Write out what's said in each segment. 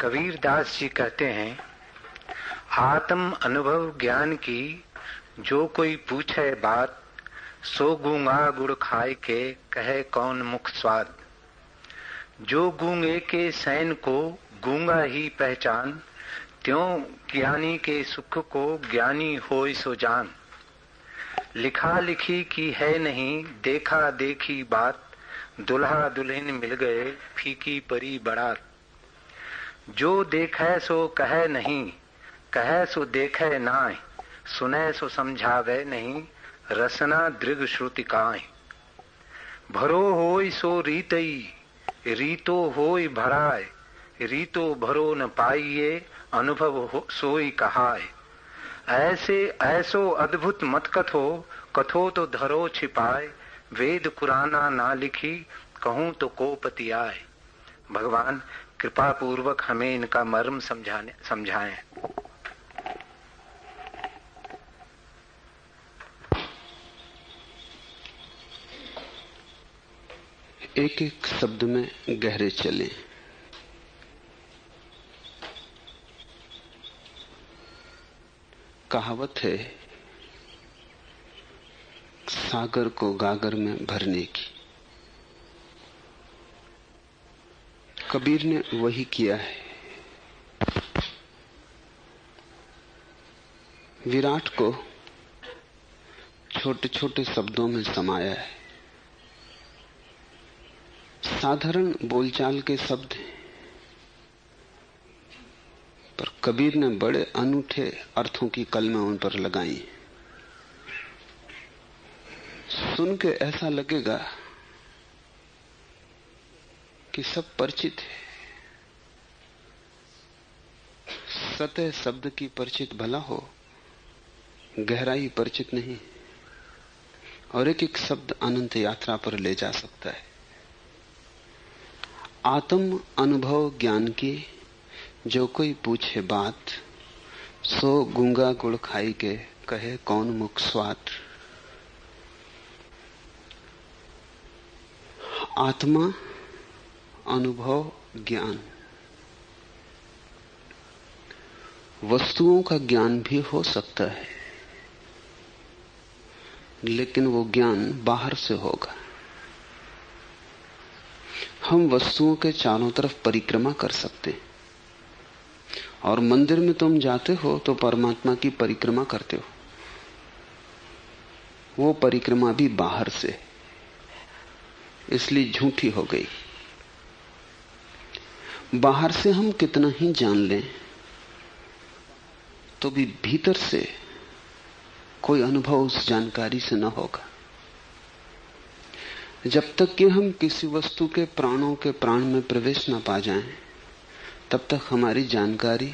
कबीरदास जी कहते हैं, आत्म अनुभव ज्ञान की जो कोई पूछे बात, सो गूंगा गुड़ खाए के कहे कौन मुख स्वाद। जो गूंगे के सैन को गूंगा ही पहचान, त्यों ज्ञानी के सुख को ज्ञानी होय सो जान। लिखा लिखी की है नहीं देखा देखी बात, दुल्हा दुल्हन मिल गए फीकी परी बारात। जो देखे सो कहे नहीं, कहे सो देखे नाय, सुने सो समझावे नहीं, रसना दृग श्रुति काय। भरो होय सो रीतई, रीतो होय भराय, रीतो भरो न पाइये, अनुभव हो सोई कहाय। ऐसे ऐसो अद्भुत मत कथो, कथो तो धरो छिपाए, वेद कुराना ना लिखी, कहूं तो कोपति आए। भगवान कृपा पूर्वक हमें इनका मर्म समझाएं। एक एक शब्द में गहरे चलें। कहावत है सागर को गागर में भरने की। कबीर ने वही किया है। विराट को छोटे छोटे शब्दों में समाया है। साधारण बोलचाल के शब्द हैं, पर कबीर ने बड़े अनूठे अर्थों की कलमें उन पर लगाई। सुन के ऐसा लगेगा कि सब परिचित है। सतह शब्द की परिचित भला हो, गहराई परिचित नहीं, और एक एक शब्द अनंत यात्रा पर ले जा सकता है। आत्म अनुभव ज्ञान की जो कोई पूछे बात, सो गूंगा गुड़ खाई के कहे कौन मुख स्वाद। आत्मा अनुभव ज्ञान, वस्तुओं का ज्ञान भी हो सकता है, लेकिन वो ज्ञान बाहर से होगा। हम वस्तुओं के चारों तरफ परिक्रमा कर सकते हैं, और मंदिर में तुम जाते हो तो परमात्मा की परिक्रमा करते हो। वो परिक्रमा भी बाहर से, इसलिए झूठी हो गई। बाहर से हम कितना ही जान लें तो भी भीतर से कोई अनुभव उस जानकारी से न होगा। जब तक कि हम किसी वस्तु के प्राणों के प्राण में प्रवेश न पा जाएं, तब तक हमारी जानकारी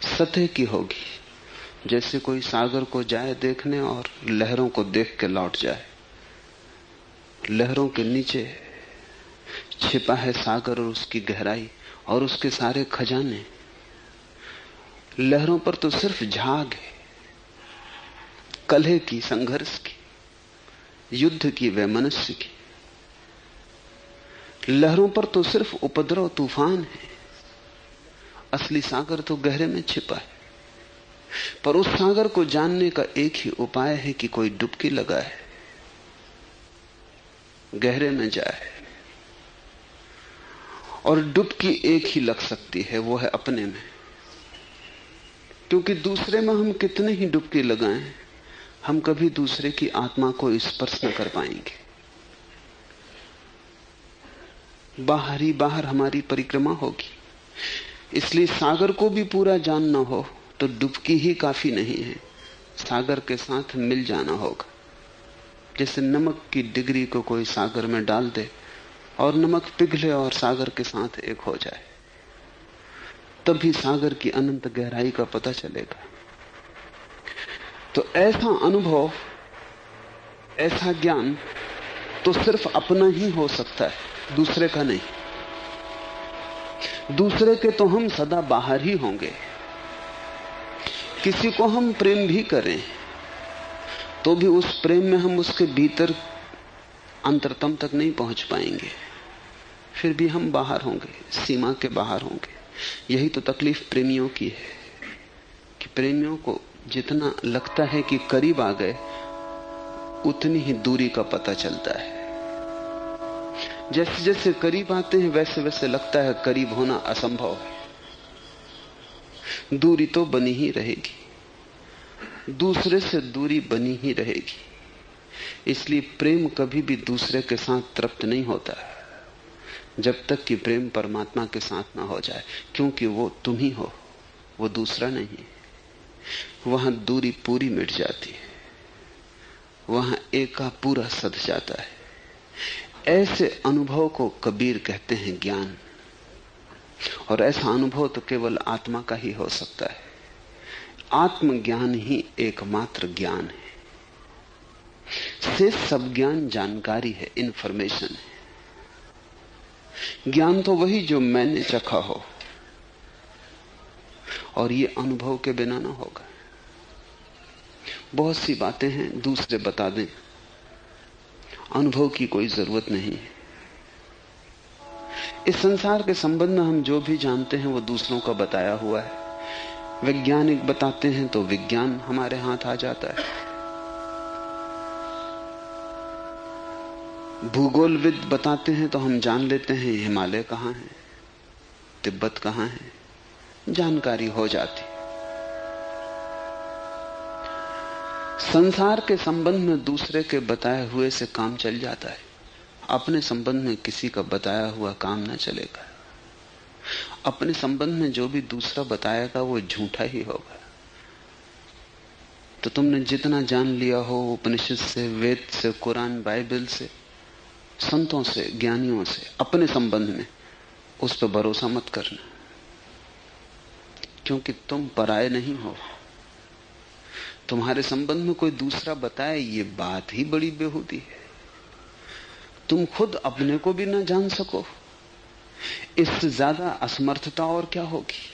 सतह की होगी। जैसे कोई सागर को जाए देखने और लहरों को देख के लौट जाए। लहरों के नीचे छिपा है सागर और उसकी गहराई और उसके सारे खजाने। लहरों पर तो सिर्फ झाग है, कलह की, संघर्ष की, युद्ध की, वैमनस्य की। लहरों पर तो सिर्फ उपद्रव, तूफान है। असली सागर तो गहरे में छिपा है। पर उस सागर को जानने का एक ही उपाय है कि कोई डुबकी लगाए, गहरे में जाए। और डुबकी एक ही लग सकती है, वो है अपने में। क्योंकि दूसरे में हम कितने ही डुबकी लगाएं, हम कभी दूसरे की आत्मा को स्पर्श न कर पाएंगे। बाहर ही बाहर हमारी परिक्रमा होगी। इसलिए सागर को भी पूरा जानना हो तो डुबकी ही काफी नहीं है, सागर के साथ मिल जाना होगा। जैसे नमक की डिग्री को कोई सागर में डाल दे और नमक पिघले और सागर के साथ एक हो जाए, तभी सागर की अनंत गहराई का पता चलेगा। तो ऐसा अनुभव, ऐसा ज्ञान तो सिर्फ अपना ही हो सकता है, दूसरे का नहीं। दूसरे के तो हम सदा बाहर ही होंगे। किसी को हम प्रेम भी करें तो भी उस प्रेम में हम उसके भीतर अंतरतम तक नहीं पहुंच पाएंगे। फिर भी हम बाहर होंगे, सीमा के बाहर होंगे। यही तो तकलीफ प्रेमियों की है कि प्रेमियों को जितना लगता है कि करीब आ गए, उतनी ही दूरी का पता चलता है। जैसे जैसे करीब आते हैं वैसे वैसे लगता है करीब होना असंभव है। दूरी तो बनी ही रहेगी, दूसरे से दूरी बनी ही रहेगी। इसलिए प्रेम कभी भी दूसरे के साथ तृप्त नहीं होता जब तक कि प्रेम परमात्मा के साथ ना हो जाए, क्योंकि वो तुम ही हो, वो दूसरा नहीं। वहां दूरी पूरी मिट जाती है, वहां एका पूरा सध जाता है। ऐसे अनुभव को कबीर कहते हैं ज्ञान, और ऐसा अनुभव तो केवल आत्मा का ही हो सकता है। आत्मज्ञान ही एकमात्र ज्ञान है। से सब ज्ञान जानकारी है, इंफॉर्मेशन है। ज्ञान तो वही जो मैंने चखा हो, और ये अनुभव के बिना ना होगा। बहुत सी बातें हैं दूसरे बता दें, अनुभव की कोई जरूरत नहीं है। इस संसार के संबंध में हम जो भी जानते हैं वो दूसरों का बताया हुआ है। वैज्ञानिक बताते हैं तो विज्ञान हमारे हाथ आ जाता है। भूगोलविद बताते हैं तो हम जान लेते हैं हिमालय कहां है, तिब्बत कहां है, जानकारी हो जाती। संसार के संबंध में दूसरे के बताए हुए से काम चल जाता है, अपने संबंध में किसी का बताया हुआ काम ना चलेगा। अपने संबंध में जो भी दूसरा बताएगा वो झूठा ही होगा। तो तुमने जितना जान लिया हो उपनिषद से, वेद से, कुरान, बाइबल से, संतों से, ज्ञानियों से, अपने संबंध में, उस पर भरोसा मत करना, क्योंकि तुम पराये नहीं हो। तुम्हारे संबंध में कोई दूसरा बताए ये बात ही बड़ी बेहूदी है। तुम खुद अपने को भी ना जान सको, इससे ज्यादा असमर्थता और क्या होगी।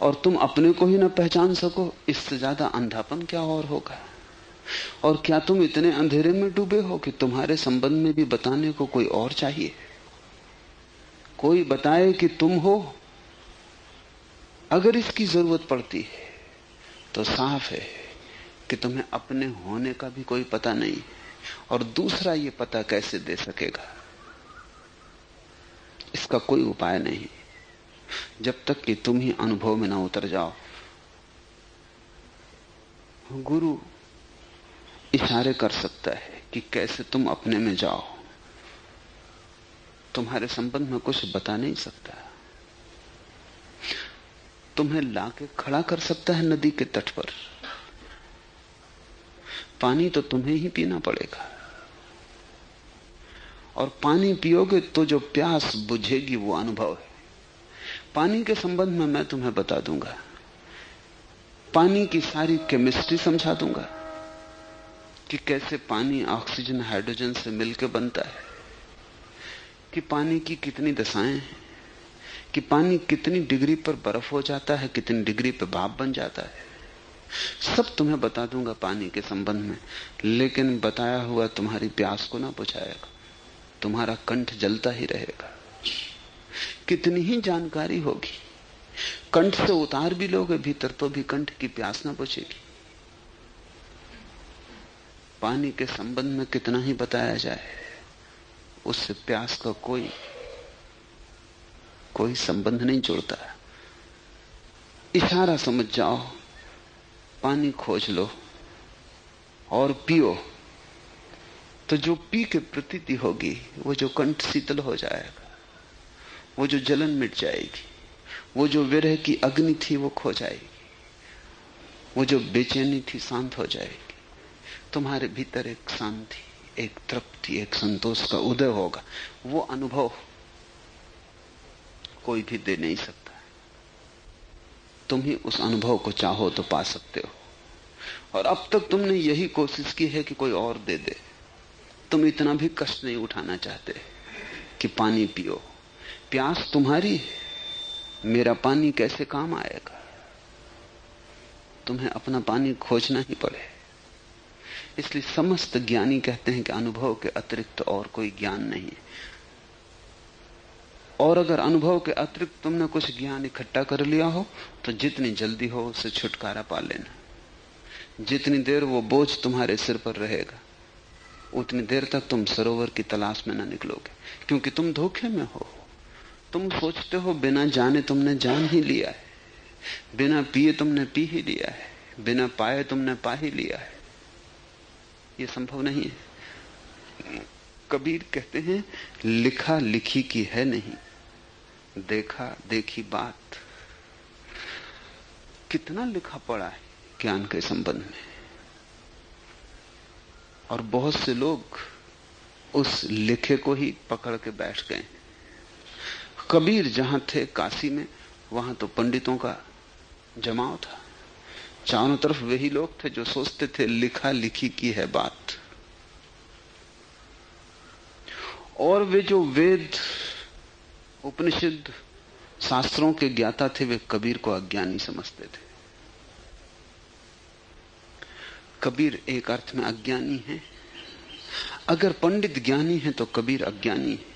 और तुम अपने को ही ना पहचान सको, इससे ज्यादा अंधापन क्या और होगा। और क्या तुम इतने अंधेरे में डूबे हो कि तुम्हारे संबंध में भी बताने को कोई और चाहिए, कोई बताए कि तुम हो। अगर इसकी जरूरत पड़ती है तो साफ है कि तुम्हें अपने होने का भी कोई पता नहीं, और दूसरा ये पता कैसे दे सकेगा। इसका कोई उपाय नहीं जब तक कि तुम ही अनुभव में ना उतर जाओ। गुरु इशारे कर सकता है कि कैसे तुम अपने में जाओ, तुम्हारे संबंध में कुछ बता नहीं सकता। तुम्हें लाके खड़ा कर सकता है नदी के तट पर, पानी तो तुम्हें ही पीना पड़ेगा। और पानी पियोगे तो जो प्यास बुझेगी वो अनुभव है। पानी के संबंध में मैं तुम्हें बता दूंगा, पानी की सारी केमिस्ट्री समझा दूंगा कि कैसे पानी ऑक्सीजन हाइड्रोजन से मिलकर बनता है, कि पानी की कितनी दशाएं हैं, कि पानी कितनी डिग्री पर बर्फ हो जाता है, कितनी डिग्री पर भाप बन जाता है। सब तुम्हें बता दूंगा पानी के संबंध में, लेकिन बताया हुआ तुम्हारी प्यास को ना बुझाएगा, तुम्हारा कंठ जलता ही रहेगा। कितनी ही जानकारी होगी, कंठ से उतार भी लोगे भीतर तो भी कंठ की प्यास ना बुझेगी। पानी के संबंध में कितना ही बताया जाए, उससे प्यास का कोई संबंध नहीं जुड़ता। इशारा समझ जाओ, पानी खोज लो और पियो, तो जो पी के प्रतीति होगी, वो जो कंठ शीतल हो जाएगा, वो जो जलन मिट जाएगी, वो जो विरह की अग्नि थी वो खो जाएगी, वो जो बेचैनी थी शांत हो जाएगी। तुम्हारे भीतर एक शांति, एक तृप्ति, एक संतोष का उदय होगा। वो अनुभव कोई भी दे नहीं सकता। तुम ही उस अनुभव को चाहो तो पा सकते हो, और अब तक तुमने यही कोशिश की है कि कोई और दे दे। तुम इतना भी कष्ट नहीं उठाना चाहते कि पानी पियो। प्यास तुम्हारी है, मेरा पानी कैसे काम आएगा। तुम्हें अपना पानी खोजना ही पड़े। इसलिए समस्त ज्ञानी कहते हैं कि अनुभव के अतिरिक्त और कोई ज्ञान नहीं है। और अगर अनुभव के अतिरिक्त तुमने कुछ ज्ञान इकट्ठा कर लिया हो तो जितनी जल्दी हो उससे छुटकारा पा लेना। जितनी देर वो बोझ तुम्हारे सिर पर रहेगा उतनी देर तक तुम सरोवर की तलाश में न निकलोगे, क्योंकि तुम धोखे में हो। तुम सोचते हो बिना जाने तुमने जान ही लिया है, बिना पिए तुमने पी ही लिया है, बिना पाए तुमने पा ही लिया है। यह संभव नहीं है। कबीर कहते हैं लिखा लिखी की है नहीं, देखा देखी बात। कितना लिखा पड़ा है ज्ञान के संबंध में, और बहुत से लोग उस लिखे को ही पकड़ के बैठ गए। कबीर जहां थे काशी में, वहां तो पंडितों का जमाव था। चारों तरफ वही लोग थे जो सोचते थे लिखा लिखी की है बात। और वे जो वेद उपनिषद शास्त्रों के ज्ञाता थे वे कबीर को अज्ञानी समझते थे। कबीर एक अर्थ में अज्ञानी है। अगर पंडित ज्ञानी है तो कबीर अज्ञानी है।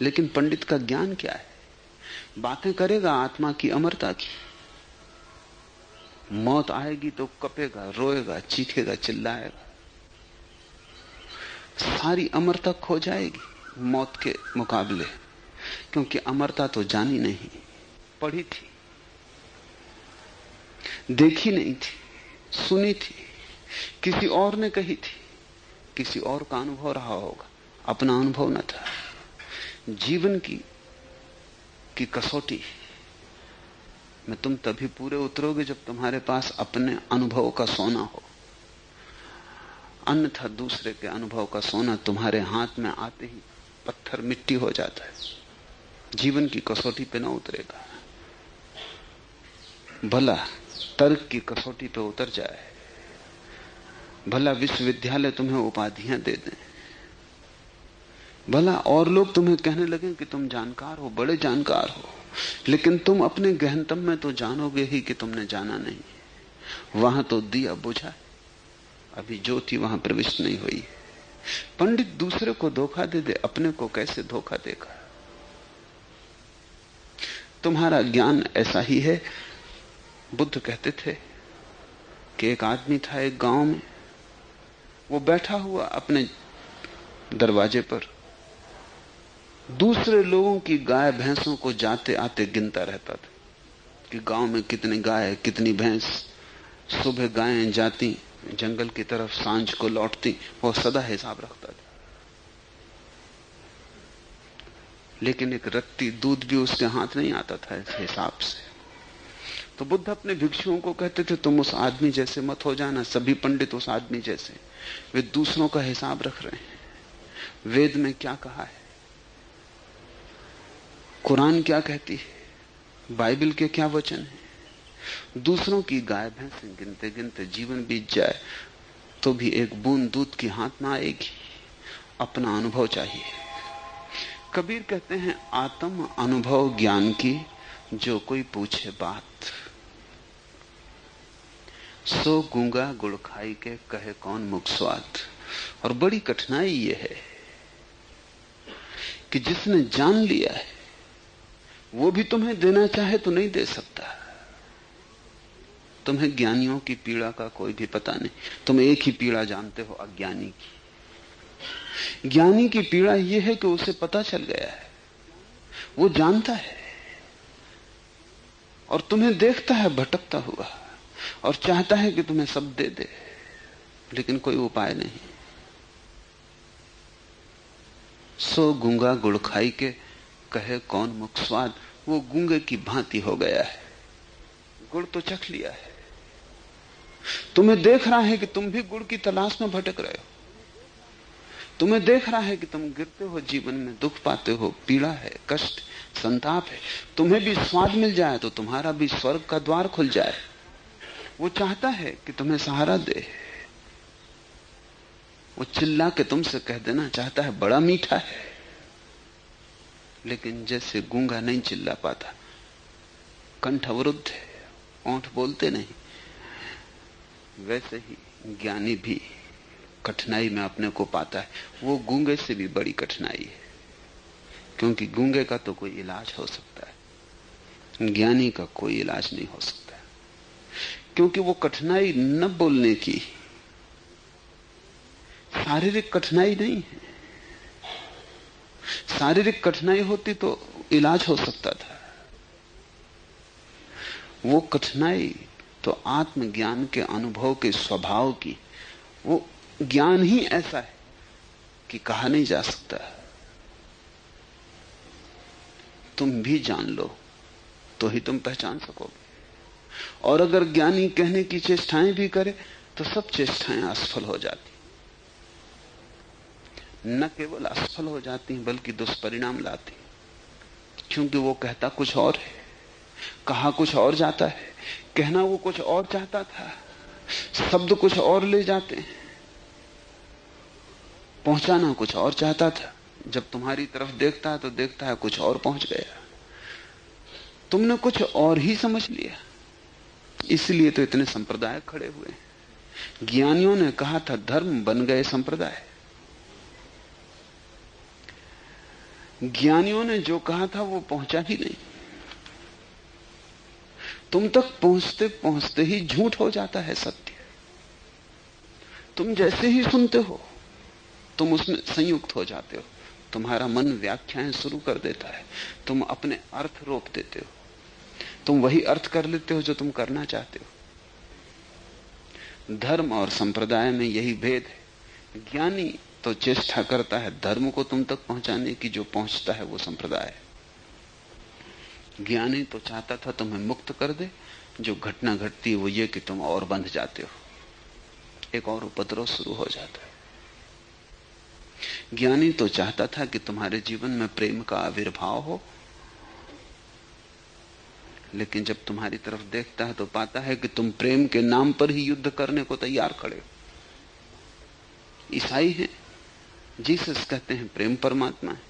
लेकिन पंडित का ज्ञान क्या है? बातें करेगा आत्मा की अमरता की। मौत आएगी तो कपेगा, रोएगा, चीखेगा, चिल्लाएगा। सारी अमरता खो जाएगी मौत के मुकाबले, क्योंकि अमरता तो जानी नहीं, पढ़ी थी, देखी नहीं थी, सुनी थी, किसी और ने कही थी, किसी और का अनुभव रहा होगा, अपना अनुभव न था। जीवन की कसौटी में तुम तभी पूरे उतरोगे जब तुम्हारे पास अपने अनुभव का सोना हो। अन्यथा दूसरे के अनुभव का सोना तुम्हारे हाथ में आते ही पत्थर मिट्टी हो जाता है, जीवन की कसौटी पे ना उतरेगा। भला तर्क की कसौटी पे उतर जाए, भला विश्वविद्यालय तुम्हें उपाधियां दे दें, भला और लोग तुम्हें कहने लगे कि तुम जानकार हो, बड़े जानकार हो, लेकिन तुम अपने गहनतम में तो जानोगे ही कि तुमने जाना नहीं। वहां तो दिया बुझा है, अभी ज्योति वहां प्रविष्ट नहीं हुई है। पंडित दूसरे को धोखा दे दे, अपने को कैसे धोखा देगा? तुम्हारा ज्ञान ऐसा ही है। बुद्ध कहते थे कि एक आदमी था एक गांव में, वो बैठा हुआ अपने दरवाजे पर दूसरे लोगों की गाय भैंसों को जाते आते गिनता रहता था कि गांव में कितनी गाय, कितनी भैंस। सुबह गायें जाती जंगल की तरफ, सांझ को लौटती, वो सदा हिसाब रखता था। लेकिन एक रत्ती दूध भी उसके हाथ नहीं आता था इस हिसाब से। तो बुद्ध अपने भिक्षुओं को कहते थे तुम उस आदमी जैसे मत हो जाना। सभी पंडित उस आदमी जैसे, वे दूसरों का हिसाब रख रहे हैं। वेद में क्या कहा है, कुरान क्या कहती है, बाइबल के क्या वचन है। दूसरों की गाय भैंस गिनते गिनते जीवन बीत जाए तो भी एक बूंद दूध की हाथ में आएगी। अपना अनुभव चाहिए। कबीर कहते हैं आत्म अनुभव ज्ञान की जो कोई पूछे बात, सो गूंगा गुड़ खाई के कहे कौन मुख स्वाद। और बड़ी कठिनाई यह है कि जिसने जान लिया है वो भी तुम्हें देना चाहे तो नहीं दे सकता। तुम्हें ज्ञानियों की पीड़ा का कोई भी पता नहीं। तुम एक ही पीड़ा जानते हो, अज्ञानी की। ज्ञानी की पीड़ा यह है कि उसे पता चल गया है, वो जानता है और तुम्हें देखता है भटकता हुआ और चाहता है कि तुम्हें सब दे दे, लेकिन कोई उपाय नहीं। सो गूंगा गुड़ खाई के कहे कौन मुख स्वाद। वो गूंगे की भांति हो गया है, गुड़ तो चख लिया है, तुम्हें देख रहा है कि तुम भी गुड़ की तलाश में भटक रहे हो। तुम्हें देख रहा है कि तुम गिरते हो, जीवन में दुख पाते हो, पीड़ा है, कष्ट, संताप है। तुम्हें भी स्वाद मिल जाए तो तुम्हारा भी स्वर्ग का द्वार खुल जाए। वो चाहता है कि तुम्हें सहारा दे। वो चिल्ला के तुमसे कह देना चाहता है बड़ा मीठा है, लेकिन जैसे गूंगा नहीं चिल्ला पाता, कंठ अवरुद्ध है, ओंठ बोलते नहीं, वैसे ही ज्ञानी भी कठिनाई में अपने को पाता है। वो गूंगे से भी बड़ी कठिनाई है, क्योंकि गूंगे का तो कोई इलाज हो सकता है, ज्ञानी का कोई इलाज नहीं हो सकता, क्योंकि वो कठिनाई न बोलने की शारीरिक कठिनाई नहीं है। शारीरिक कठिनाई होती तो इलाज हो सकता था। वो कठिनाई तो आत्मज्ञान के अनुभव के स्वभाव की, वो ज्ञान ही ऐसा है कि कहा नहीं जा सकता। तुम भी जान लो तो ही तुम पहचान सकोगे। और अगर ज्ञानी कहने की चेष्टाएं भी करे तो सब चेष्टाएं असफल हो जाती। न केवल असफल हो जाती हैं बल्कि दुष्परिणाम लाती, क्योंकि वो कहता कुछ और है, कहा कुछ और जाता है, कहना वो कुछ और चाहता था, शब्द कुछ और ले जाते हैं, पहुंचाना कुछ और चाहता था। जब तुम्हारी तरफ देखता है तो देखता है कुछ और पहुंच गया, तुमने कुछ और ही समझ लिया। इसलिए तो इतने संप्रदाय खड़े हुए। ज्ञानियों ने कहा था धर्म, बन गए संप्रदाय। ज्ञानियों ने जो कहा था वो पहुंचा ही नहीं। तुम तक पहुंचते पहुंचते ही झूठ हो जाता है सत्य। तुम जैसे ही सुनते हो तुम उसमें संयुक्त हो जाते हो। तुम्हारा मन व्याख्याएं शुरू कर देता है, तुम अपने अर्थ रोप देते हो, तुम वही अर्थ कर लेते हो जो तुम करना चाहते हो। धर्म और संप्रदाय में यही भेद है। ज्ञानी तो चेष्टा करता है धर्म को तुम तक पहुंचाने की, जो पहुंचता है वो संप्रदाय है। ज्ञानी तो चाहता था तुम्हें मुक्त कर दे, जो घटना घटती है वो ये कि तुम और बंध जाते हो, एक और उपद्रव शुरू हो जाता है। ज्ञानी तो चाहता था कि तुम्हारे जीवन में प्रेम का आविर्भाव हो, लेकिन जब तुम्हारी तरफ देखता है तो पाता है कि तुम प्रेम के नाम पर ही युद्ध करने को तैयार खड़े हो। ईसाई हैं, जीसस कहते हैं प्रेम परमात्मा है,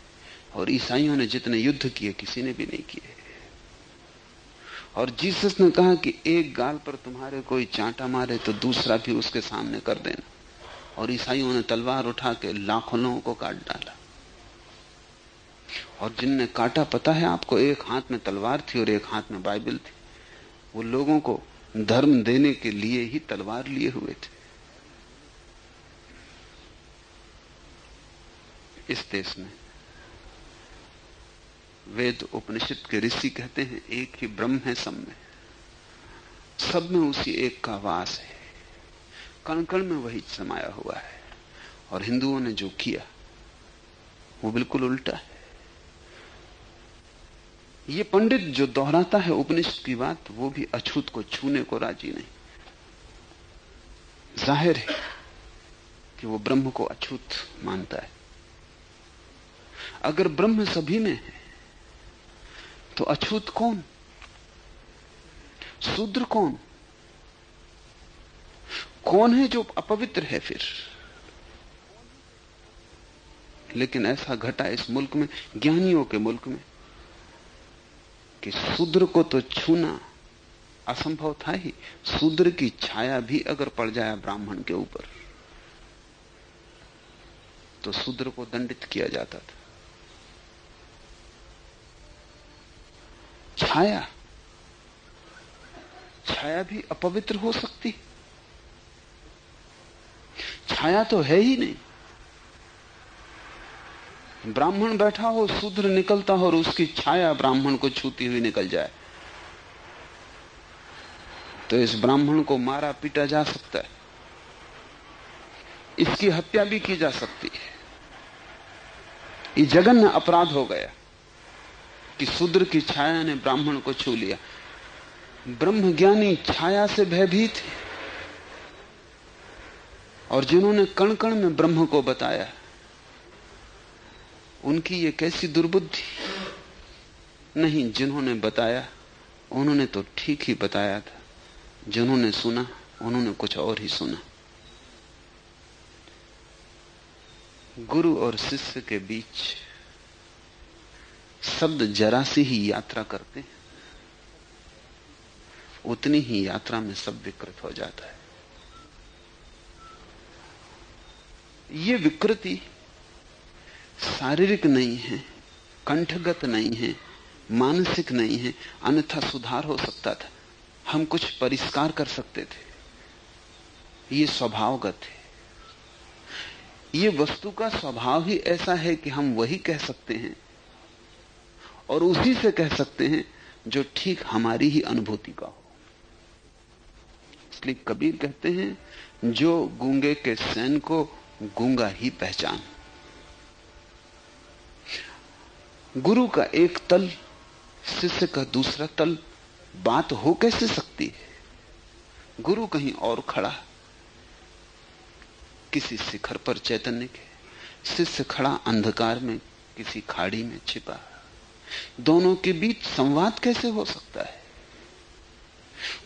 और ईसाइयों ने जितने युद्ध किए किसी ने भी नहीं किए। और जीसस ने कहा कि एक गाल पर तुम्हारे कोई चांटा मारे तो दूसरा भी उसके सामने कर देना, और ईसाइयों ने तलवार उठा के लाखों लोगों को काट डाला। और जिनने काटा पता है आपको, एक हाथ में तलवार थी और एक हाथ में बाइबल थी। वो लोगों को धर्म देने के लिए ही तलवार लिए हुए थे। इस देश में वेद उपनिषद के ऋषि कहते हैं एक ही ब्रह्म है सब में, सब में उसी एक का वास है, कण कण में वही समाया हुआ है। और हिंदुओं ने जो किया वो बिल्कुल उल्टा है। ये पंडित जो दोहराता है उपनिषद की बात, वो भी अछूत को छूने को राजी नहीं। जाहिर है कि वो ब्रह्म को अछूत मानता है। अगर ब्रह्म सभी में है तो अछूत कौन, शूद्र कौन, कौन है जो अपवित्र है फिर? लेकिन ऐसा घटा इस मुल्क में, ज्ञानियों के मुल्क में, कि शूद्र को तो छूना असंभव था ही। शूद्र की छाया भी अगर पड़ जाए ब्राह्मण के ऊपर तो शूद्र को दंडित किया जाता था। छाया भी अपवित्र हो सकती, छाया तो है ही नहीं। ब्राह्मण बैठा हो, शूद्र निकलता हो और उसकी छाया ब्राह्मण को छूती हुई निकल जाए तो इस ब्राह्मण को मारा पीटा जा सकता है, इसकी हत्या भी की जा सकती है। ये जघन्य अपराध हो गया कि शूद्र की छाया ने ब्राह्मण को छू लिया। ब्रह्मज्ञानी छाया से भयभीत है, और जिन्होंने कण कण में ब्रह्म को बताया उनकी ये कैसी दुर्बुद्धि। नहीं, जिन्होंने बताया उन्होंने तो ठीक ही बताया था, जिन्होंने सुना उन्होंने कुछ और ही सुना। गुरु और शिष्य के बीच शब्द जरा सी ही यात्रा करते हैं, उतनी ही यात्रा में सब विकृत हो जाता है। ये विकृति शारीरिक नहीं है, कंठगत नहीं है, मानसिक नहीं है, अन्यथा सुधार हो सकता था, हम कुछ परिष्कार कर सकते थे। ये स्वभावगत है, ये वस्तु का स्वभाव ही ऐसा है कि हम वही कह सकते हैं और उसी से कह सकते हैं जो ठीक हमारी ही अनुभूति का हो। इसलिए कबीर कहते हैं, जो गूंगे के सैन को गूंगा ही पहचान। गुरु का एक तल, शिष्य का दूसरा तल, बात हो कैसे सकती है? गुरु कहीं और खड़ा किसी शिखर पर चैतन्य के, शिष्य खड़ा अंधकार में किसी खाड़ी में छिपा। दोनों के बीच संवाद कैसे हो सकता है?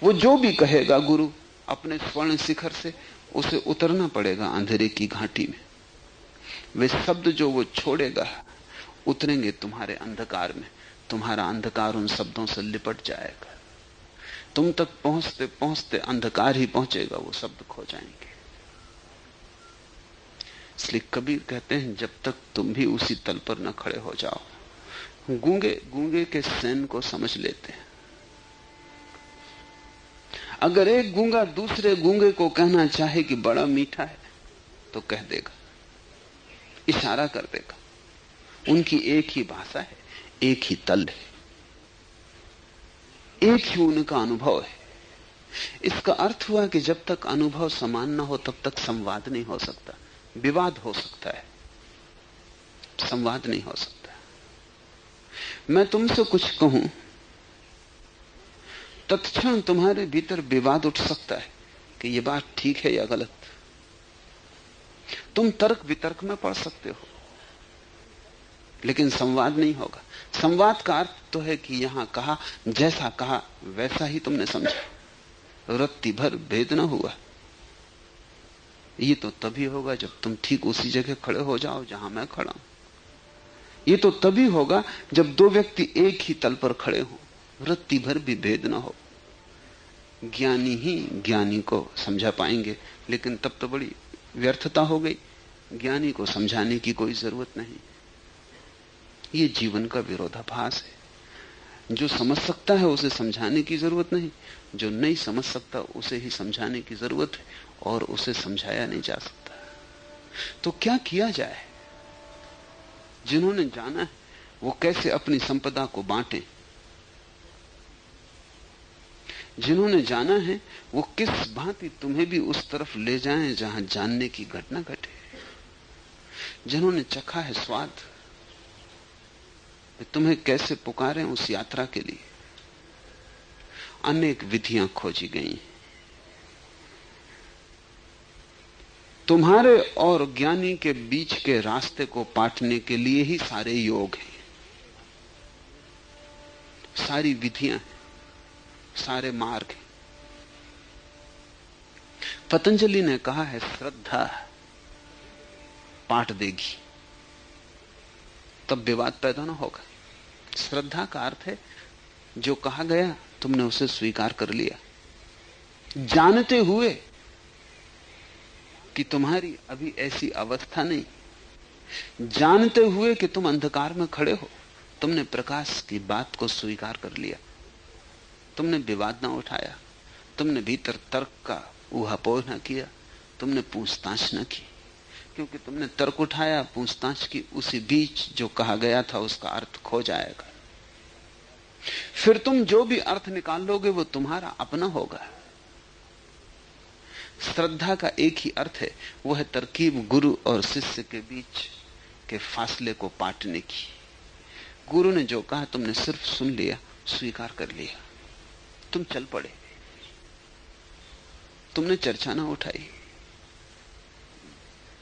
वो जो भी कहेगा गुरु अपने स्वर्ण शिखर से, उसे उतरना पड़ेगा अंधेरे की घाटी में। वे शब्द जो वो छोड़ेगा उतरेंगे तुम्हारे अंधकार में, तुम्हारा अंधकार उन शब्दों से लिपट जाएगा। तुम तक पहुंचते पहुंचते अंधकार ही पहुंचेगा, वो शब्द खो जाएंगे। इसलिए कबीर कहते हैं, जब तक तुम भी उसी तल पर न खड़े हो जाओ। गूंगे गूंगे के सैन को समझ लेते हैं। अगर एक गूंगा दूसरे गूंगे को कहना चाहे कि बड़ा मीठा है, तो कह देगा, इशारा कर देगा। उनकी एक ही भाषा है, एक ही तल है, एक ही उनका अनुभव है। इसका अर्थ हुआ कि जब तक अनुभव समान ना हो तब तक संवाद नहीं हो सकता। विवाद हो सकता है, संवाद नहीं हो सकता। मैं तुमसे कुछ कहूं, तत्क्षण तुम्हारे भीतर विवाद उठ सकता है कि यह बात ठीक है या गलत। तुम तर्क वितर्क में पड़ सकते हो, लेकिन संवाद नहीं होगा। संवाद का अर्थ तो है कि यहां कहा, जैसा कहा वैसा ही तुमने समझा, रत्ती भर भेद ना हुआ। ये तो तभी होगा जब तुम ठीक उसी जगह खड़े हो जाओ जहां मैं खड़ा हूं। ये तो तभी होगा जब दो व्यक्ति एक ही तल पर खड़े हों, रत्ती भर भी भेद ना हो। ज्ञानी ही ज्ञानी को समझा पाएंगे, लेकिन तब तो बड़ी व्यर्थता हो गई। ज्ञानी को समझाने की कोई जरूरत नहीं। ये जीवन का विरोधाभास है। जो समझ सकता है उसे समझाने की जरूरत नहीं, जो नहीं समझ सकता उसे ही समझाने की जरूरत है, और उसे समझाया नहीं जा सकता। तो क्या किया जाए? जिन्होंने जाना है वो कैसे अपनी संपदा को बांटें। जिन्होंने जाना है वो किस भांति तुम्हें भी उस तरफ ले जाएं जहां जानने की घटना घटे। जिन्होंने चखा है स्वाद, तुम्हें कैसे पुकारें उस यात्रा के लिए। अनेक विधियां खोजी गई। तुम्हारे और ज्ञानी के बीच के रास्ते को पाटने के लिए ही सारे योग हैं, सारी विधियां हैं, सारे मार्ग हैं। पतंजलि ने कहा है, श्रद्धा पाट देगी, तब विवाद पैदा ना होगा। श्रद्धा का अर्थ है जो कहा गया तुमने उसे स्वीकार कर लिया, जानते हुए कि तुम्हारी अभी ऐसी अवस्था नहीं, जानते हुए कि तुम अंधकार में खड़े हो, तुमने प्रकाश की बात को स्वीकार कर लिया। तुमने विवाद ना उठाया, तुमने भीतर तर्क का ऊहापोह ना किया, तुमने पूछताछ ना की। क्योंकि तुमने तर्क उठाया, पूछताछ की, उसी बीच जो कहा गया था उसका अर्थ खो जाएगा। फिर तुम जो भी अर्थ निकाल लोगे वो तुम्हारा अपना होगा। श्रद्धा का एक ही अर्थ है, वो है तरकीब गुरु और शिष्य के बीच के फासले को पाटने की। गुरु ने जो कहा तुमने सिर्फ सुन लिया, स्वीकार कर लिया, तुम चल पड़े, तुमने चर्चा ना उठाई,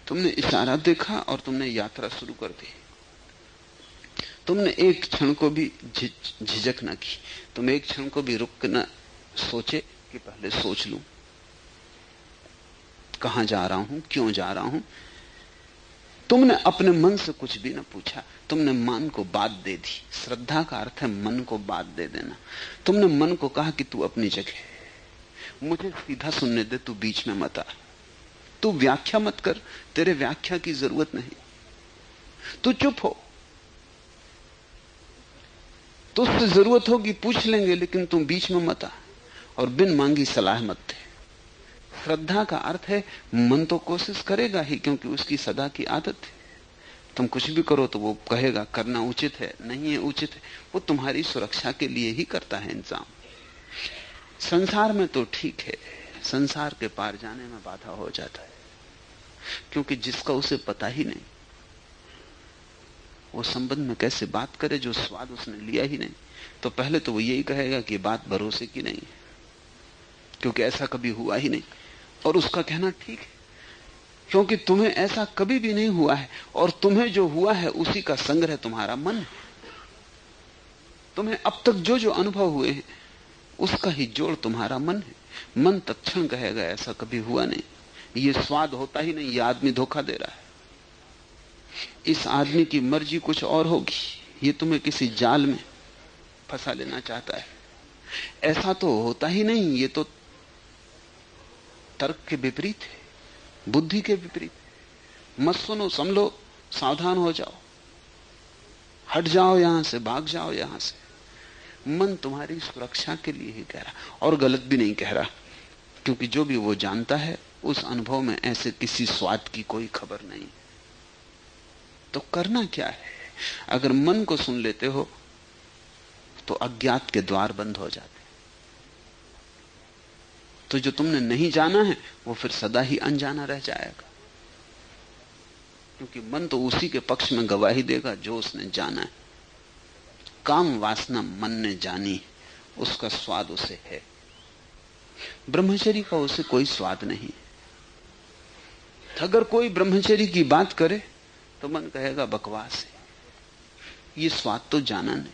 तुमने इशारा देखा और तुमने यात्रा शुरू कर दी। तुमने एक क्षण को भी झिझक ना की, तुम एक क्षण को भी रुक न सोचे कि पहले सोच लूं कहां जा रहा हूं, क्यों जा रहा हूं। तुमने अपने मन से कुछ भी ना पूछा, तुमने मन को बात दे दी। श्रद्धा का अर्थ है मन को बात दे देना। तुमने मन को कहा कि तू अपनी जगह, मुझे सीधा सुनने दे, तू बीच में मत आ, तू व्याख्या मत कर, तेरे व्याख्या की जरूरत नहीं, तू चुप हो। तो उससे जरूरत होगी पूछ लेंगे, लेकिन तुम बीच में मत आ और बिन मांगी सलाह मत दे। श्रद्धा का अर्थ है मन तो कोशिश करेगा ही, क्योंकि उसकी सदा की आदत है। तुम कुछ भी करो तो वो कहेगा करना उचित है, नहीं है उचित है, वो तुम्हारी सुरक्षा के लिए ही करता है इंतजाम। संसार में तो ठीक है, संसार के पार जाने में बाधा हो जाता है, क्योंकि जिसका उसे पता ही नहीं, वो संबंध में कैसे बात करे जो स्वाद उसने लिया ही नहीं। तो पहले तो वो यही कहेगा कि बात भरोसे की नहीं है, क्योंकि ऐसा कभी हुआ ही नहीं। और उसका कहना ठीक है, क्योंकि तुम्हें ऐसा कभी भी नहीं हुआ है, और तुम्हें जो हुआ है उसी का संग्रह तुम्हारा मन है। तुम्हें अब तक जो जो अनुभव हुए हैं उसका ही जोड़ तुम्हारा मन है। मन तत्क्षण कहेगा ऐसा कभी हुआ नहीं, ये स्वाद होता ही नहीं, ये आदमी धोखा दे रहा है, इस आदमी की मर्जी कुछ और होगी, ये तुम्हें किसी जाल में फंसा लेना चाहता है, ऐसा तो होता ही नहीं, ये तो तर्क के विपरीत है, बुद्धि के विपरीत। मत सुनो, समझो, सावधान हो जाओ, हट जाओ यहां से, भाग जाओ यहां से। मन तुम्हारी सुरक्षा के लिए ही कह रहा, और गलत भी नहीं कह रहा, क्योंकि जो भी वो जानता है उस अनुभव में ऐसे किसी स्वाद की कोई खबर नहीं। तो करना क्या है? अगर मन को सुन लेते हो तो अज्ञात के द्वार बंद हो जाते, तो जो तुमने नहीं जाना है वो फिर सदा ही अनजाना रह जाएगा, क्योंकि मन तो उसी के पक्ष में गवाही देगा जो उसने जाना है। काम वासना मन ने जानी, उसका स्वाद उसे है। ब्रह्मचर्य का उसे कोई स्वाद नहीं। अगर कोई ब्रह्मचर्य की बात करे तो मन कहेगा बकवास है, ये स्वाद तो जाना नहीं,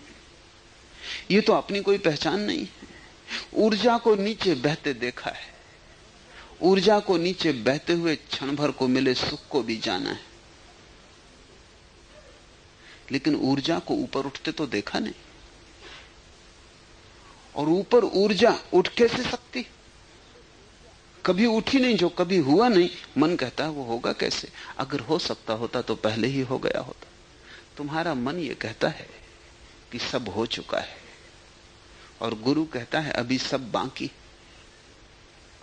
ये तो अपनी कोई पहचान नहीं है। ऊर्जा को नीचे बहते देखा है, ऊर्जा को नीचे बहते हुए क्षण भर को मिले सुख को भी जाना है, लेकिन ऊर्जा को ऊपर उठते तो देखा नहीं। और ऊपर ऊर्जा उठ कैसे सकती? कभी उठी नहीं, जो कभी हुआ नहीं। मन कहता है वो होगा कैसे? अगर हो सकता होता तो पहले ही हो गया होता। तुम्हारा मन ये कहता है कि सब हो चुका है, और गुरु कहता है अभी सब बाकी,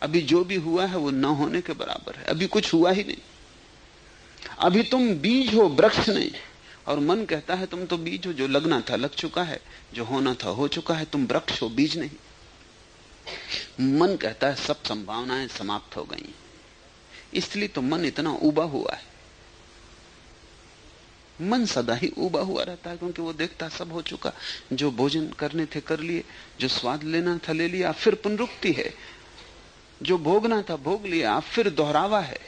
अभी जो भी हुआ है वो न होने के बराबर है, अभी कुछ हुआ ही नहीं। अभी तुम बीज हो, वृक्ष नहीं। और मन कहता है तुम तो बीज हो, जो लगना था लग चुका है, जो होना था हो चुका है, तुम वृक्ष हो, बीज नहीं। मन कहता है सब संभावनाएं समाप्त हो गई, इसलिए तो मन इतना उबा हुआ है। मन सदा ही उबा हुआ रहता है, क्योंकि वो देखता है सब हो चुका, जो भोजन करने थे कर लिए, जो स्वाद लेना था ले लिया, फिर पुनरुक्ति है, जो भोगना था भोग लिया, फिर दोहरावा है।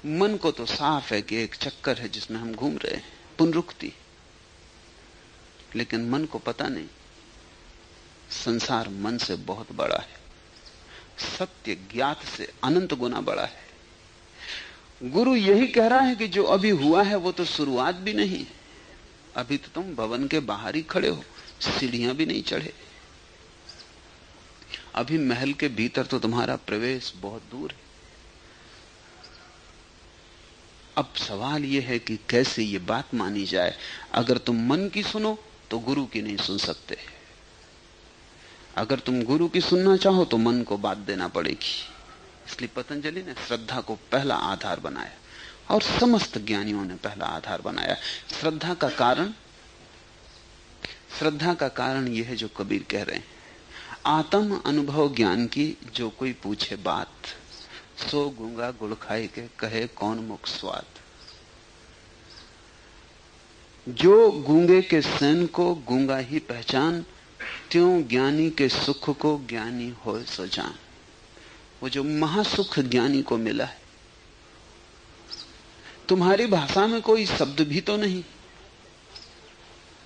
मन को तो साफ है कि एक चक्कर है जिसमें हम घूम रहे हैं, पुनरुक्ति। लेकिन मन को पता नहीं संसार मन से बहुत बड़ा है, सत्य ज्ञात से अनंत गुना बड़ा है। गुरु यही कह रहा है कि जो अभी हुआ है वो तो शुरुआत भी नहीं है। अभी तो तुम भवन के बाहर ही खड़े हो, सीढ़ियां भी नहीं चढ़े। अभी महल के भीतर तो तुम्हारा प्रवेश बहुत दूर है। अब सवाल यह है कि कैसे ये बात मानी जाए। अगर तुम मन की सुनो तो गुरु की नहीं सुन सकते, अगर तुम गुरु की सुनना चाहो तो मन को बात देना पड़ेगी। इसलिए पतंजलि ने श्रद्धा को पहला आधार बनाया, और समस्त ज्ञानियों ने पहला आधार बनाया। श्रद्धा का कारण यह है जो कबीर कह रहे हैं, आत्म अनुभव ज्ञान की जो कोई पूछे बात, सो गूंगा गुड़ खाई के कहे कौन मुख स्वाद। जो गूंगे के सैन को गूंगा ही पहचान, त्यों ज्ञानी के सुख को ज्ञानी होए सो जान। वो जो महासुख ज्ञानी को मिला है, तुम्हारी भाषा में कोई शब्द भी तो नहीं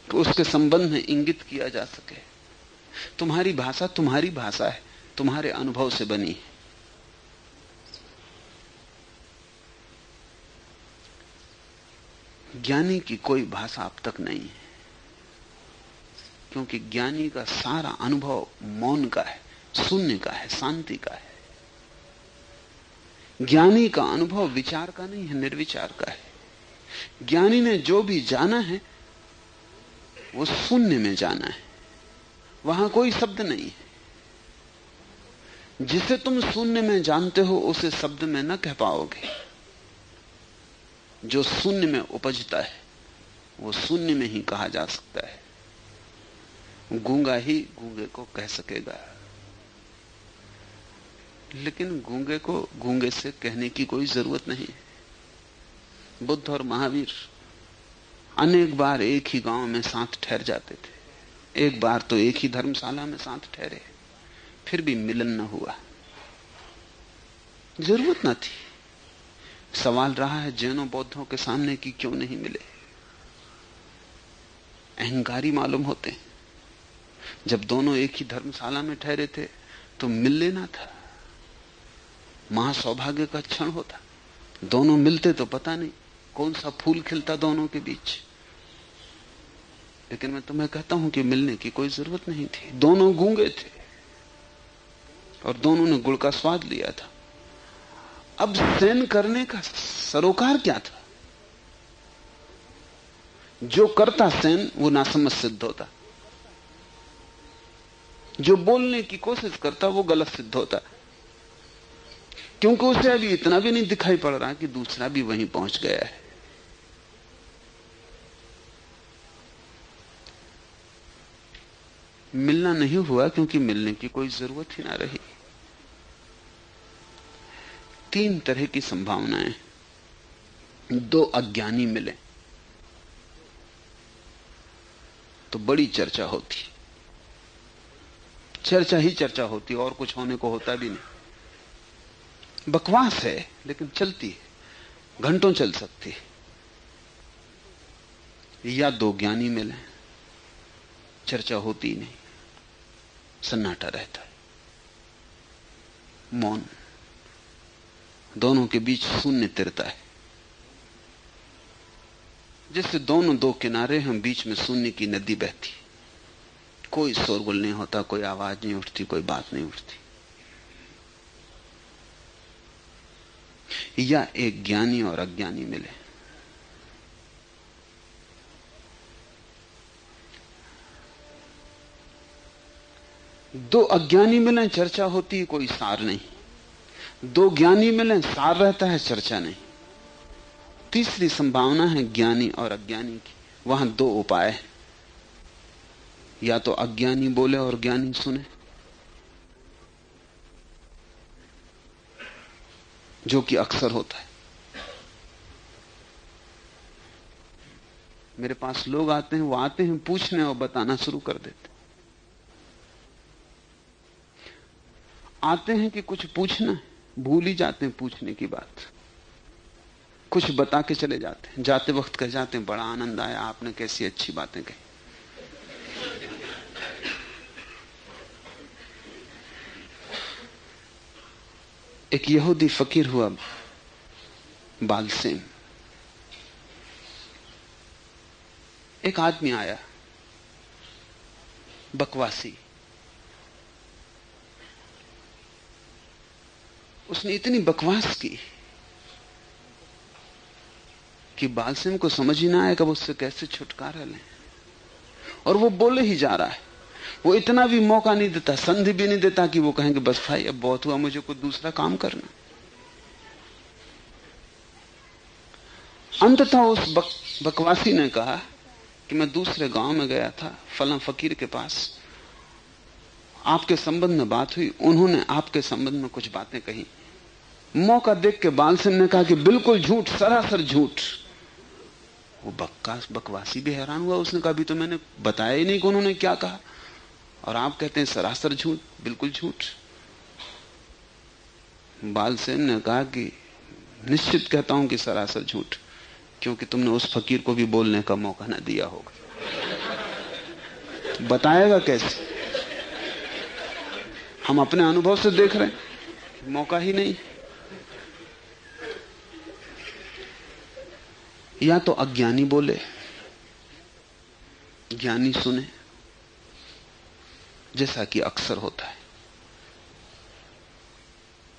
तो उसके संबंध में इंगित किया जा सके। तुम्हारी भाषा है, तुम्हारे अनुभव से बनी है। ज्ञानी की कोई भाषा अब तक नहीं है, क्योंकि ज्ञानी का सारा अनुभव मौन का है, शून्य का है, शांति का है। ज्ञानी का अनुभव विचार का नहीं है, निर्विचार का है। ज्ञानी ने जो भी जाना है वो शून्य में जाना है। वहां कोई शब्द नहीं है। जिसे तुम शून्य में जानते हो उसे शब्द में न कह पाओगे। जो शून्य में उपजता है वो शून्य में ही कहा जा सकता है। गूंगा ही गूंगे को कह सकेगा, लेकिन गूंगे को गूंगे से कहने की कोई जरूरत नहीं है। बुद्ध और महावीर अनेक बार एक ही गांव में साथ ठहर जाते थे। एक बार तो एक ही धर्मशाला में साथ ठहरे, फिर भी मिलन न हुआ। जरूरत न थी। सवाल रहा है जैनों बौद्धों के सामने कि क्यों नहीं मिले। अहंकारी मालूम होते। जब दोनों एक ही धर्मशाला में ठहरे थे तो मिल लेना था, महासौभाग्य का क्षण होता। दोनों मिलते तो पता नहीं कौन सा फूल खिलता दोनों के बीच। लेकिन मैं तुम्हें कहता हूं कि मिलने की कोई जरूरत नहीं थी। दोनों गूंगे थे और दोनों ने गुड़ का स्वाद लिया था। अब सहन करने का सरोकार क्या था? जो करता सहन वो नासमझ सिद्ध होता। जो बोलने की कोशिश करता वो गलत सिद्ध होता, क्योंकि उसे अभी इतना भी नहीं दिखाई पड़ रहा कि दूसरा भी वहीं पहुंच गया है। मिलना नहीं हुआ क्योंकि मिलने की कोई जरूरत ही ना रही। तीन तरह की संभावनाएं। दो अज्ञानी मिले तो बड़ी चर्चा होती। चर्चा ही चर्चा होती, और कुछ होने को होता भी नहीं। बकवास है लेकिन चलती है, घंटों चल सकती है। या दो ज्ञानी मिले, चर्चा होती नहीं, सन्नाटा रहता है, मौन। दोनों के बीच शून्य तिरता है। जैसे दोनों दो किनारे हैं, बीच में शून्य की नदी बहती। कोई शोरगुल नहीं होता, कोई आवाज नहीं उठती, कोई बात नहीं उठती। या एक ज्ञानी और अज्ञानी मिले। दो अज्ञानी मिले, चर्चा होती, कोई सार नहीं। दो ज्ञानी मिले, सार रहता है, चर्चा नहीं। तीसरी संभावना है ज्ञानी और अज्ञानी की। वहां दो उपाय हैं। या तो अज्ञानी बोले और ज्ञानी सुने, जो कि अक्सर होता है। मेरे पास लोग आते हैं, वो आते हैं पूछने और बताना शुरू कर देते। आते हैं कि कुछ पूछना है, भूल ही जाते हैं पूछने की बात। कुछ बता के चले जाते हैं, जाते वक्त कह जाते हैं बड़ा आनंद आया, आपने कैसी अच्छी बातें कही। एक यहूदी फकीर हुआ बालसेम। एक आदमी आया, बकवासी। उसने इतनी बकवास की कि बालसेम को समझ ही ना आया कि अब उससे कैसे छुटकारा लें। और वो बोले ही जा रहा है। वो इतना भी मौका नहीं देता, संधि भी नहीं देता कि वो कहेंगे बस भाई अब बहुत हुआ, मुझे कोई दूसरा काम करना। अंततः उस बकवासी ने कहा कि मैं दूसरे गांव में गया था, फलां फकीर के पास, आपके संबंध में बात हुई, उन्होंने आपके संबंध में कुछ बातें कही। मौका देख के बालसेम ने कहा कि बिल्कुल झूठ, सरासर झूठ। वो बकवासी भी हैरान हुआ। उसने कहा अभी तो मैंने बताया ही नहीं कि उन्होंने क्या कहा, और आप कहते हैं सरासर झूठ, बिल्कुल झूठ। बालसेन ने कहा कि निश्चित कहता हूं कि सरासर झूठ, क्योंकि तुमने उस फकीर को भी बोलने का मौका ना दिया होगा। बताएगा कैसे? हम अपने अनुभव से देख रहे हैं, मौका ही नहीं। या तो अज्ञानी बोले, ज्ञानी सुने, जैसा कि अक्सर होता है।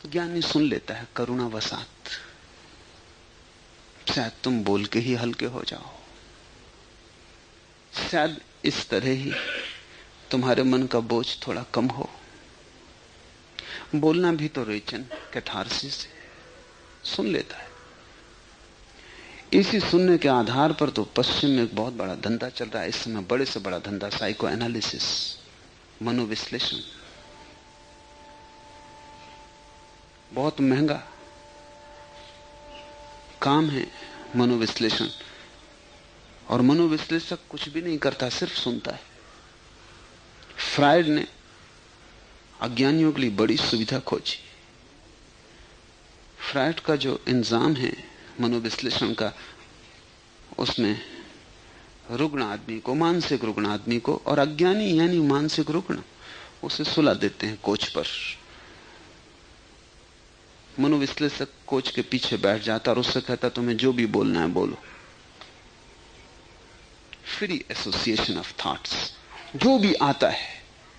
ज्ञानी सुन लेता है करुणावशात, शायद तुम बोल के ही हल्के हो जाओ। शायद इस तरह ही तुम्हारे मन का बोझ थोड़ा कम हो। बोलना भी तो रेचन कैथारसिस से सुन लेता है। इसी सुनने के आधार पर तो पश्चिम में एक बहुत बड़ा धंधा चल रहा है इस समय, बड़े से बड़ा धंधा, साइको एनालिसिस, मनोविश्लेषण। बहुत महंगा काम है मनोविश्लेषण। और मनोविश्लेषक कुछ भी नहीं करता, सिर्फ सुनता है। फ्रायड ने अज्ञानियों के लिए बड़ी सुविधा खोजी। फ्रायड का जो इंतजाम है मनोविश्लेषण का, उसमें रुग्ण आदमी को, मानसिक रुग्ण आदमी को, और अज्ञानी यानी मानसिक रुग्ण, उसे सुला देते हैं कोच पर। मनोविश्लेषक कोच के पीछे बैठ जाता और उससे कहता तुम्हें जो भी बोलना है बोलो। फ्री एसोसिएशन ऑफ थॉट्स, जो भी आता है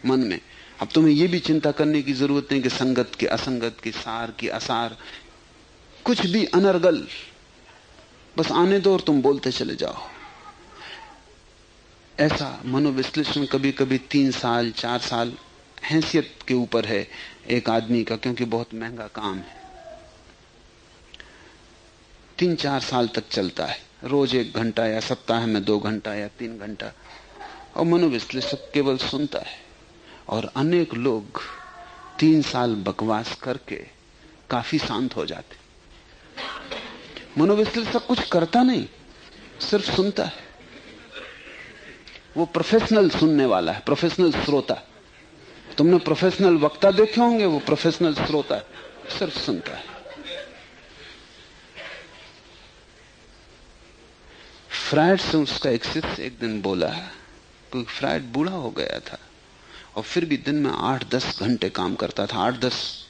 मन में। अब तुम्हें यह भी चिंता करने की जरूरत नहीं कि संगत की, असंगत की, सार की, असार, कुछ भी अनर्गल, बस आने दो और तुम बोलते चले जाओ। ऐसा मनोविश्लेषण कभी कभी 3 साल 4 साल हैसियत के ऊपर है एक आदमी का, क्योंकि बहुत महंगा काम है। 3-4 साल तक चलता है, रोज 1 घंटा या सप्ताह में 2 घंटा या 3 घंटा, और मनोविश्लेषक केवल सुनता है। और अनेक लोग 3 साल बकवास करके काफी शांत हो जाते। मनोविश्लेषक कुछ करता नहीं, सिर्फ सुनता है। वो प्रोफेशनल सुनने वाला है, प्रोफेशनल श्रोता। तुमने प्रोफेशनल वक्ता देखे होंगे, वो प्रोफेशनल श्रोता है, सिर्फ सुनता है। फ्रायड से उसका एक शिष्य एक दिन बोला, क्योंकि फ्रायड बूढ़ा हो गया था और फिर भी दिन में 8-10 घंटे काम करता था, 8-10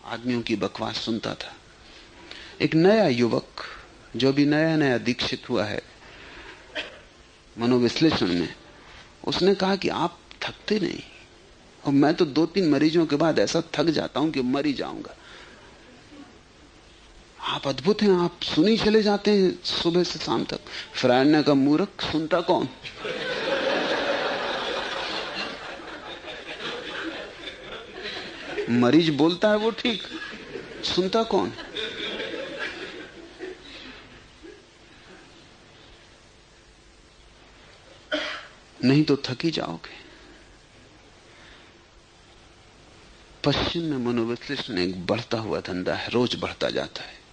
आदमियों की बकवास सुनता था। एक नया युवक जो भी नया नया दीक्षित हुआ है मनोविश्लेषण में, उसने कहा कि आप थकते नहीं, और मैं तो 2-3 मरीजों के बाद ऐसा थक जाता हूं कि मर ही जाऊंगा। आप अद्भुत हैं, आप सुनी चले जाते हैं सुबह से शाम तक। फ्रायड ने कहा मूर्ख, सुनता कौन? मरीज बोलता है वो ठीक, सुनता कौन? नहीं तो थक ही जाओगे। पश्चिम में मनोविश्लेषण एक बढ़ता हुआ धंधा है, रोज बढ़ता जाता है।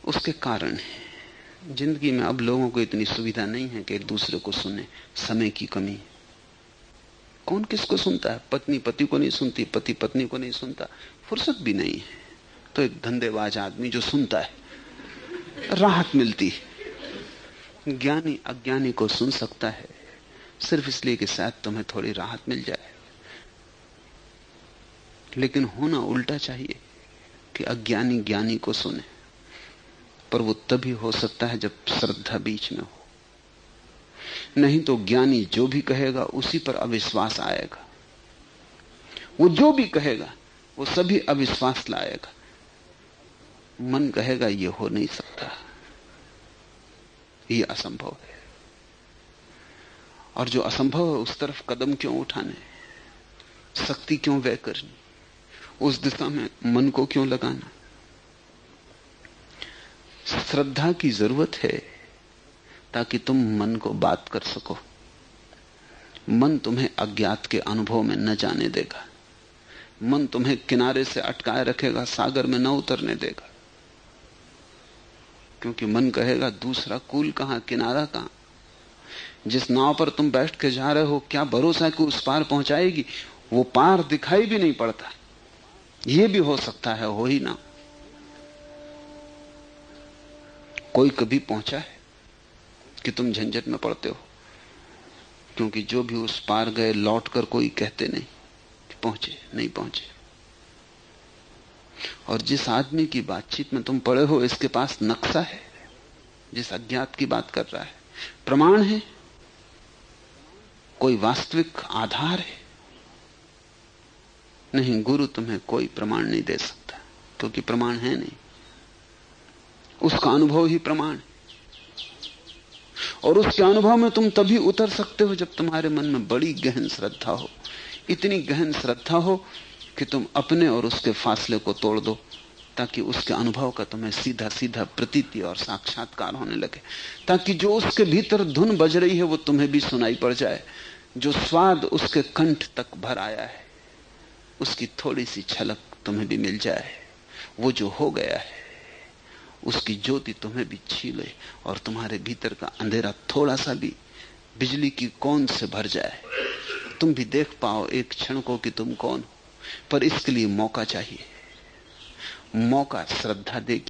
उसके कारण है जिंदगी में अब लोगों को इतनी सुविधा नहीं है कि एक दूसरे को सुने, समय की कमी। कौन किसको सुनता है? पत्नी पति को नहीं सुनती, पति पत्नी को नहीं सुनता, फुर्सत भी नहीं है। तो एक धंधेबाज आदमी जो सुनता है, राहत मिलती है। ज्ञानी अज्ञानी को सुन सकता है सिर्फ इसलिए कि शायद तुम्हें थोड़ी राहत मिल जाए। लेकिन होना उल्टा चाहिए कि अज्ञानी ज्ञानी को सुने, पर वो तभी हो सकता है जब श्रद्धा बीच में हो। नहीं तो ज्ञानी जो भी कहेगा उसी पर अविश्वास आएगा। वो जो भी कहेगा वो सभी अविश्वास लाएगा। मन कहेगा ये हो नहीं सकता, ये असंभव है। और जो असंभव है उस तरफ कदम क्यों उठाने, शक्ति क्यों व्यय करनी, उस दिशा में मन को क्यों लगाना? श्रद्धा की जरूरत है ताकि तुम मन को बात कर सको। मन तुम्हें अज्ञात के अनुभव में न जाने देगा। मन तुम्हें किनारे से अटकाए रखेगा, सागर में न उतरने देगा। क्योंकि मन कहेगा दूसरा कूल कहां, किनारा कहां? जिस नाव पर तुम बैठ के जा रहे हो क्या भरोसा कि उस पार पहुंचाएगी? वो पार दिखाई भी नहीं पड़ता। ये भी हो सकता है हो ही ना। कोई कभी पहुंचा है कि तुम झंझट में पड़ते हो? क्योंकि जो भी उस पार गए लौटकर कोई कहते नहीं कि पहुंचे, नहीं पहुंचे। और जिस आदमी की बातचीत में तुम पड़े हो, इसके पास नक्शा है। जिस अज्ञात की बात कर रहा है, प्रमाण है, कोई वास्तविक आधार है। नहीं, गुरु तुम्हें कोई प्रमाण नहीं दे सकता, क्योंकि प्रमाण है नहीं। उसका अनुभव ही प्रमाण है। और उसके अनुभव में तुम तभी उतर सकते हो जब तुम्हारे मन में बड़ी गहन श्रद्धा हो, इतनी गहन श्रद्धा हो कि तुम अपने और उसके फासले को तोड़ दो, ताकि उसके अनुभव का तुम्हें सीधा सीधा प्रतीति और साक्षात्कार होने लगे, ताकि जो उसके भीतर धुन बज रही है वो तुम्हें भी सुनाई पड़ जाए, जो स्वाद उसके कंठ तक भर आया है उसकी थोड़ी सी झलक तुम्हें भी मिल जाए, वो जो हो गया है उसकी ज्योति तुम्हें भी छीले और तुम्हारे भीतर का अंधेरा थोड़ा सा भी बिजली की कौन से भर जाए, तुम भी देख पाओ एक क्षण को कि तुम कौन हो। पर इसके लिए मौका चाहिए, मौका श्रद्धा देगी।